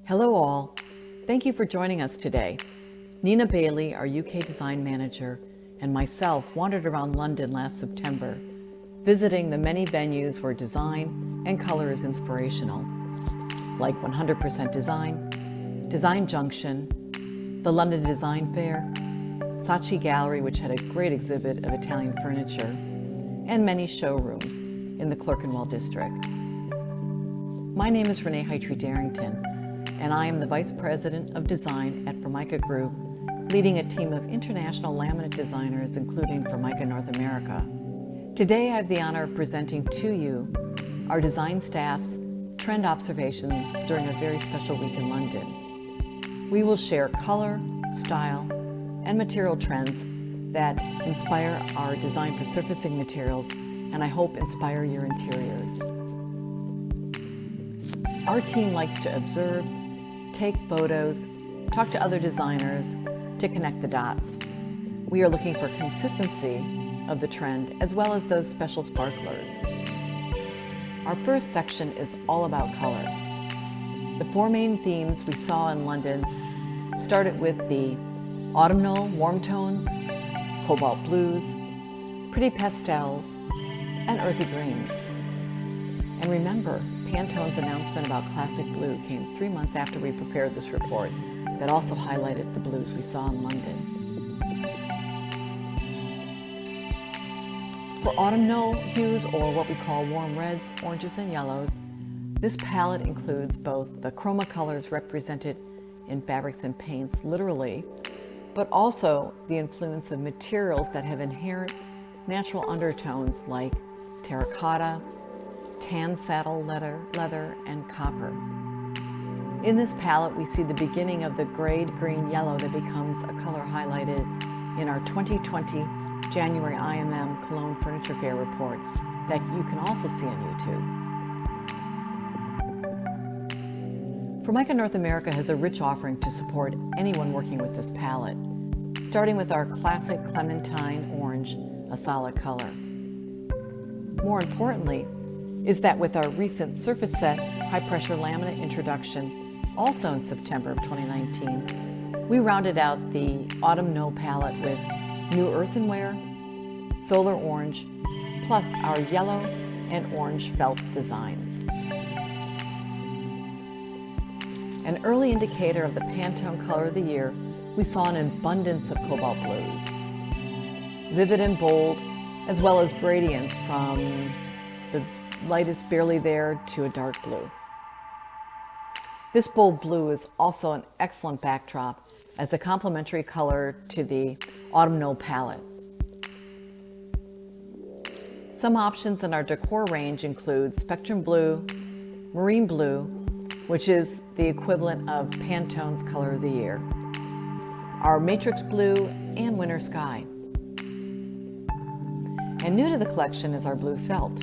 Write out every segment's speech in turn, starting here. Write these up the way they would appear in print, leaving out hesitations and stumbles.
Hello all. Thank you for joining us today. Nina Bailey, our UK design manager, and myself wandered around London last September, visiting the many venues where design and color is inspirational, like 100% Design, Design Junction, the London Design Fair, Saatchi Gallery, which had a great exhibit of Italian furniture, and many showrooms in the Clerkenwell district. My name is Renee Darrington, and I am the Vice President of Design at Formica Group, leading a team of international laminate designers, including Formica North America. Today, I have the honor of presenting to you our design staff's trend observation during a very special week in London. We will share color, style, and material trends that inspire our design for surfacing materials, and I hope inspire your interiors. Our team likes to observe, take photos, talk to other designers to connect the dots. We are looking for consistency of the trend as well as those special sparklers. Our first section is all about color. The four main themes we saw in London started with the autumnal warm tones, cobalt blues, pretty pastels, and earthy greens. And remember, Pantone's announcement about classic blue came 3 months after we prepared this report that also highlighted the blues we saw in London. For autumnal hues, or what we call warm reds, oranges, and yellows, this palette includes both the chroma colors represented in fabrics and paints, literally, but also the influence of materials that have inherent natural undertones like terracotta, tan saddle leather, and copper. In this palette, we see the beginning of the grayed green yellow that becomes a color highlighted in our 2020 January IMM Cologne Furniture Fair report that you can also see on YouTube. Formica North America has a rich offering to support anyone working with this palette, starting with our classic Clementine Orange, a solid color. More importantly, is that with our recent surface set high-pressure laminate introduction, also in September of 2019, we rounded out the autumnal palette with new earthenware, solar orange, plus our yellow and orange felt designs. An early indicator of the Pantone color of the year, we saw an abundance of cobalt blues, vivid and bold, as well as gradients from the lightest barely there to a dark blue. This bold blue is also an excellent backdrop as a complementary color to the autumnal palette. Some options in our decor range include spectrum blue, marine blue, which is the equivalent of Pantone's color of the year, our matrix blue, and winter sky. And new to the collection is our blue felt,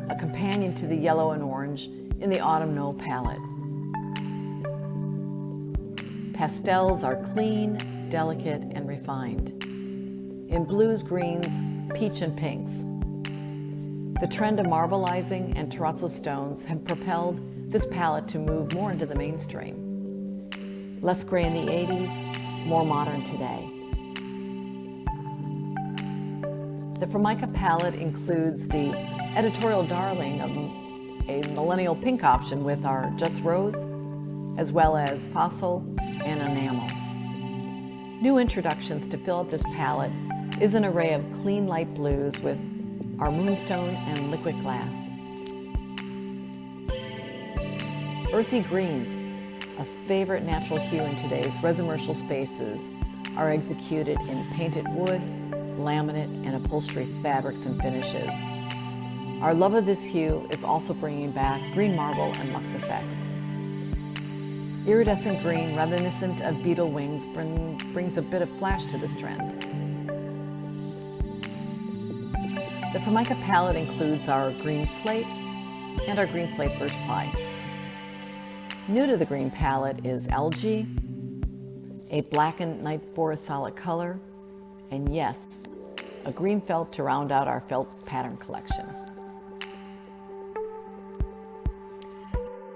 a companion to the yellow and orange in the autumnal palette. Pastels are clean, delicate, and refined. In blues, greens, peach, and pinks. The trend of marbleizing and terrazzo stones have propelled this palette to move more into the mainstream. Less gray in the 80s, more modern today. The Formica palette includes the editorial darling of a millennial pink option with our Just Rose, as well as Fossil and Enamel. New introductions to fill up this palette is an array of clean light blues with our Moonstone and Liquid Glass. Earthy greens, a favorite natural hue in today's residential spaces, are executed in painted wood, laminate, and upholstery fabrics and finishes. Our love of this hue is also bringing back green marble and luxe effects. Iridescent green, reminiscent of beetle wings, brings a bit of flash to this trend. The Formica palette includes our green slate and our green slate birch ply. New to the green palette is algae, a blackened night forest solid color, and yes, a green felt to round out our felt pattern collection.